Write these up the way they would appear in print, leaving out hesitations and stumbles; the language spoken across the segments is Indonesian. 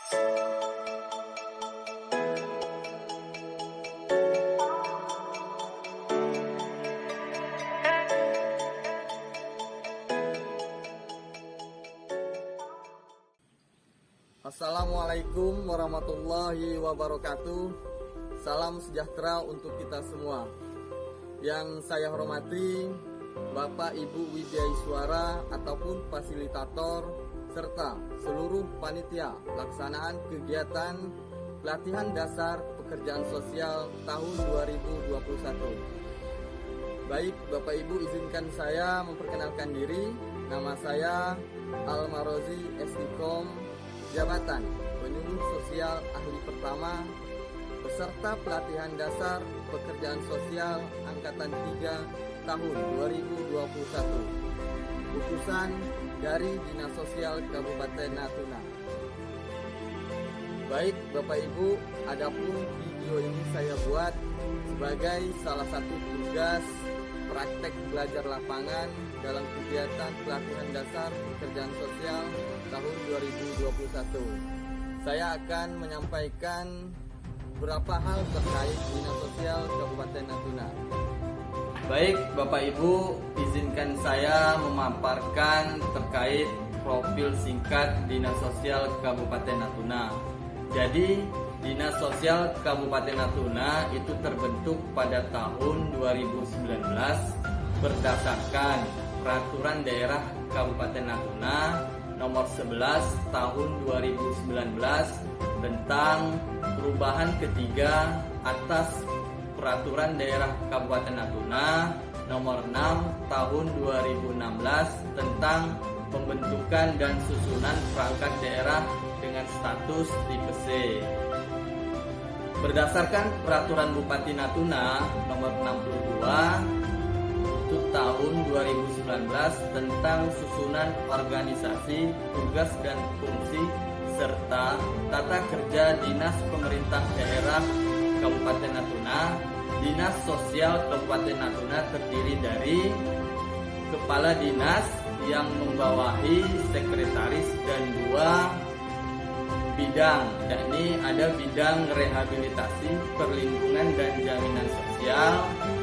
Assalamualaikum warahmatullahi wabarakatuh. Salam sejahtera untuk kita semua. Yang saya hormati Bapak Ibu Widyaswara ataupun fasilitator serta seluruh panitia pelaksanaan kegiatan pelatihan dasar pekerjaan sosial tahun 2021. Baik, Bapak Ibu, izinkan saya memperkenalkan diri. Nama saya Almarozi Esdikom, jabatan penyuluh sosial ahli pertama peserta pelatihan dasar pekerjaan sosial angkatan 3 tahun 2021, utusan dari Dinas Sosial Kabupaten Natuna. Baik Bapak Ibu, adapun video ini saya buat sebagai salah satu tugas praktek belajar lapangan dalam kegiatan pelatihan dasar pekerjaan sosial tahun 2021. Saya akan menyampaikan beberapa hal terkait Dinas Sosial Kabupaten Natuna. Baik Bapak Ibu, izinkan saya memaparkan terkait profil singkat Dinas Sosial Kabupaten Natuna. Jadi Dinas Sosial Kabupaten Natuna itu terbentuk pada tahun 2019 berdasarkan Peraturan Daerah Kabupaten Natuna Nomor 11 Tahun 2019 tentang perubahan ketiga atas Peraturan Daerah Kabupaten Natuna Nomor 6 Tahun 2016 tentang pembentukan dan susunan perangkat daerah dengan status tipe C. Berdasarkan Peraturan Bupati Natuna Nomor 62 itu tahun 2019 tentang susunan organisasi, tugas dan fungsi serta tata kerja Dinas Pemerintah Daerah Kabupaten Natuna, Dinas Sosial Kabupaten Natuna terdiri dari Kepala Dinas yang membawahi sekretaris dan 2 bidang, yakni ada bidang rehabilitasi, perlindungan dan jaminan sosial,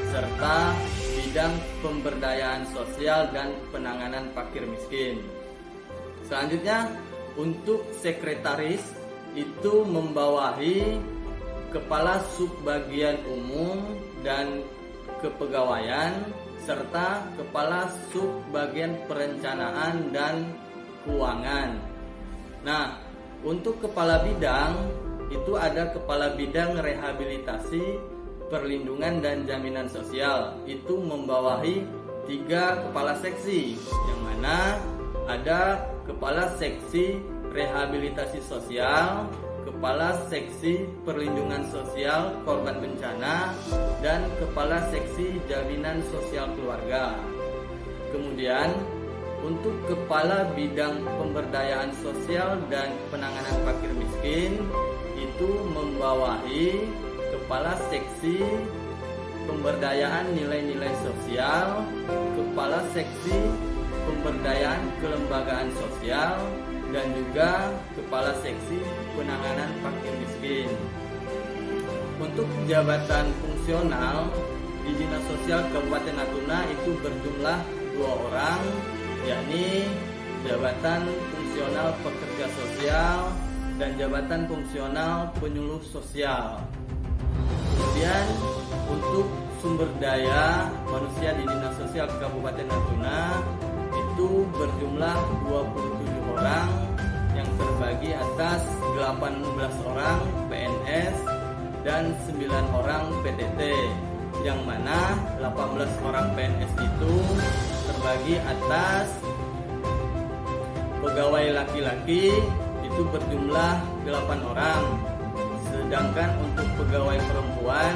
serta bidang pemberdayaan sosial dan penanganan fakir miskin. Selanjutnya, untuk sekretaris itu membawahi kepala subbagian umum dan kepegawaian serta kepala subbagian perencanaan dan keuangan. Nah, untuk kepala bidang itu ada kepala bidang rehabilitasi, perlindungan dan jaminan sosial, itu membawahi 3 kepala seksi, yang mana ada kepala seksi rehabilitasi sosial, kepala seksi perlindungan sosial korban bencana, dan kepala seksi jaminan sosial keluarga. Kemudian untuk kepala bidang pemberdayaan sosial dan penanganan fakir miskin itu membawahi kepala seksi pemberdayaan nilai-nilai sosial, kepala seksi pemberdayaan kelembagaan sosial, dan juga kepala seksi penanganan fakir miskin. Untuk jabatan fungsional di Dinas Sosial Kabupaten Natuna itu berjumlah 2 orang, yakni jabatan fungsional pekerja sosial dan jabatan fungsional penyuluh sosial. Kemudian untuk sumber daya manusia di Dinas Sosial Kabupaten Natuna itu berjumlah 27 orang yang terbagi atas 18 orang PNS dan 9 orang PTT, yang mana 18 orang PNS itu terbagi atas pegawai laki-laki itu berjumlah 8 orang, sedangkan untuk pegawai perempuan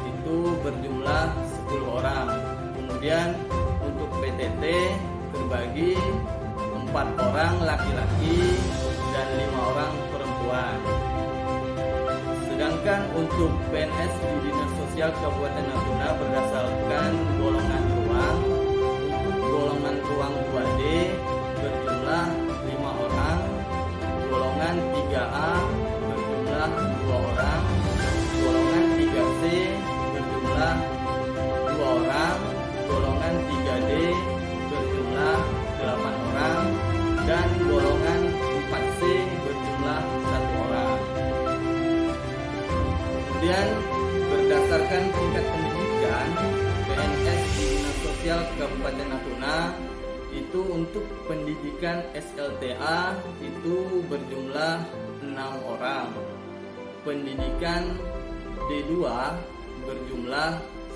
itu berjumlah 10 orang. Kemudian untuk PTT terbagi 4 orang laki-laki dan 5 orang perempuan. Sedangkan untuk PNS di Dinas Sosial Kabupaten Natuna berdasarkan golongan ruang, untuk golongan ruang 2D berjumlah 5 orang, golongan 3A dan golongan 4C berjumlah 1 orang. Kemudian berdasarkan tingkat pendidikan, PNS di Dinas Sosial Kabupaten Natuna itu untuk pendidikan SLTA itu berjumlah 6 orang. Pendidikan D2 berjumlah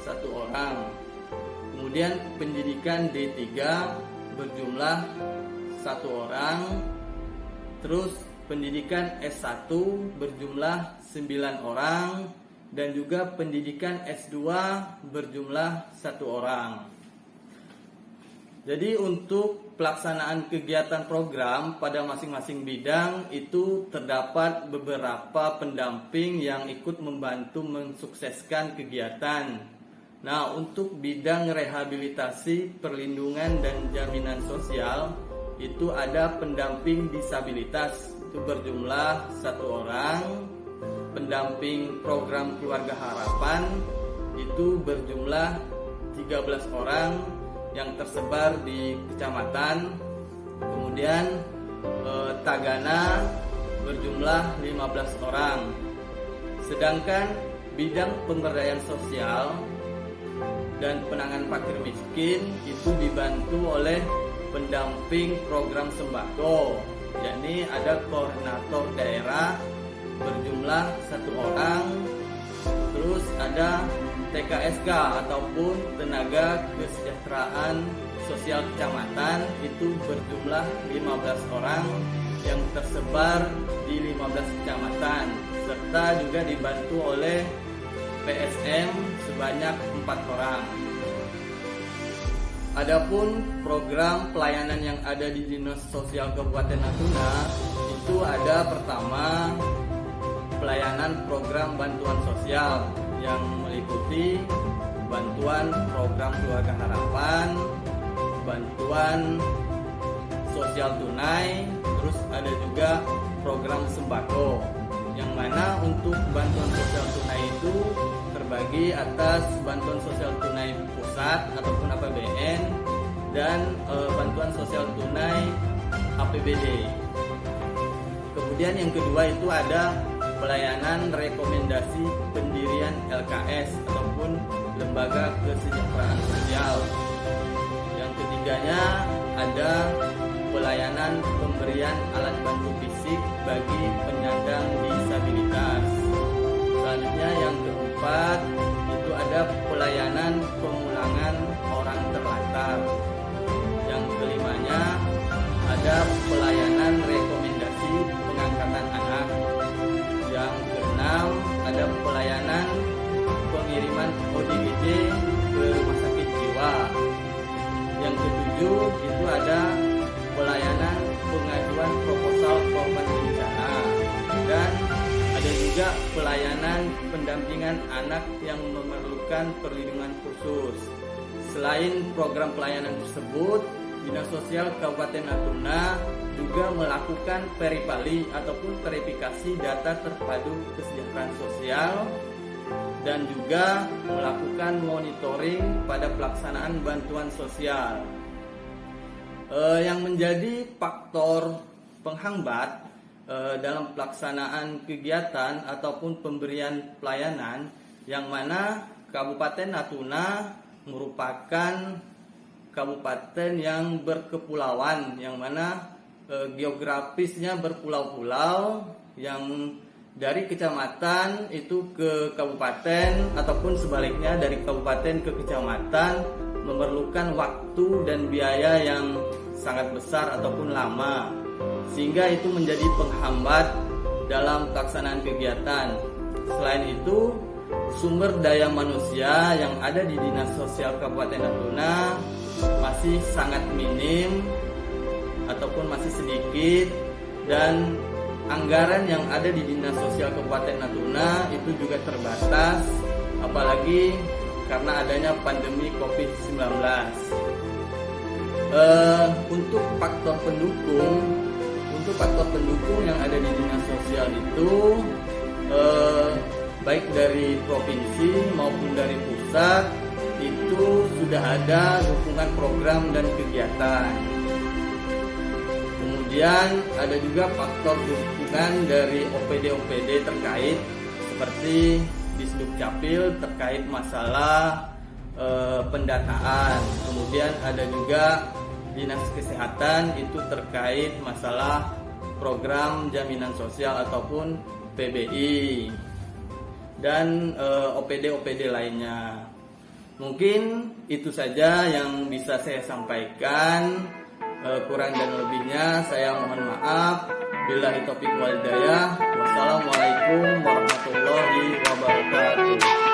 1 orang. Kemudian pendidikan D3 berjumlah 1 orang. Terus pendidikan S1 berjumlah 9 orang dan juga pendidikan S2 berjumlah 1 orang. Jadi untuk pelaksanaan kegiatan program pada masing-masing bidang itu terdapat beberapa pendamping yang ikut membantu mensukseskan kegiatan. Nah, untuk bidang rehabilitasi, perlindungan dan jaminan sosial itu ada pendamping disabilitas itu berjumlah 1 orang. Pendamping program keluarga harapan itu berjumlah 13 orang yang tersebar di kecamatan. Kemudian Tagana berjumlah 15 orang. Sedangkan bidang pemberdayaan sosial dan penanganan fakir miskin itu dibantu oleh pendamping program sembako, yakni ada koordinator daerah berjumlah 1 orang. Terus ada TKSK ataupun tenaga kesejahteraan sosial kecamatan itu berjumlah 15 orang yang tersebar di 15 kecamatan, serta juga dibantu oleh PSM sebanyak 4 orang. Adapun program pelayanan yang ada di Dinas Sosial Kabupaten Natuna itu ada pertama pelayanan program bantuan sosial yang meliputi bantuan program keluarga harapan, bantuan sosial tunai, terus ada juga program sembako, yang mana untuk bantuan sosial tunai itu terbagi atas bantuan sosial tunai pusat ataupun APBN dan bantuan sosial tunai APBD. Kemudian yang kedua itu ada pelayanan rekomendasi pendirian LKS ataupun lembaga kesejahteraan sosial. Yang ketiganya ada pelayanan pemberian alat bantu fisik bagi penyandang disabilitas. Selanjutnya yang keempat itu ada pelayanan pemulangan orang terlantar. Yang kelimanya ada pelayanan rekomendasi pengangkatan anak. Yang keenam ada pelayanan pengiriman ODGJ ke rumah sakit jiwa. Yang ketujuh itu ada pelayanan pengajuan proposal korban bencana, dan ada juga pelayanan pendampingan anak yang memerlukan perlindungan khusus. Selain program pelayanan tersebut, Dinas Sosial Kabupaten Natuna juga melakukan peripali ataupun verifikasi data terpadu kesejahteraan sosial dan juga melakukan monitoring pada pelaksanaan bantuan sosial. Yang menjadi faktor penghambat dalam pelaksanaan kegiatan ataupun pemberian pelayanan, yang mana Kabupaten Natuna merupakan kabupaten yang berkepulauan, yang mana geografisnya berpulau-pulau, yang dari kecamatan itu ke kabupaten ataupun sebaliknya dari kabupaten ke kecamatan memerlukan waktu dan biaya yang sangat besar ataupun lama, sehingga itu menjadi penghambat dalam pelaksanaan kegiatan. Selain itu, sumber daya manusia yang ada di Dinas Sosial Kabupaten Natuna masih sangat minim ataupun masih sedikit, dan anggaran yang ada di Dinas Sosial Kabupaten Natuna itu juga terbatas, apalagi karena adanya pandemi COVID-19. Untuk faktor pendukung yang ada di Dinas Sosial itu baik dari provinsi maupun dari pusat itu sudah ada dukungan program dan kegiatan. Kemudian ada juga faktor dukungan dari OPD-OPD terkait seperti di Sdukcapil terkait masalah pendataan. Kemudian ada juga Dinas Kesehatan itu terkait masalah program jaminan sosial ataupun PBI dan OPD-OPD lainnya. Mungkin itu saja yang bisa saya sampaikan. Kurang dan lebihnya saya mohon maaf. Billahi taufiq wal hidayah. Wassalamualaikum warahmatullahi wabarakatuh.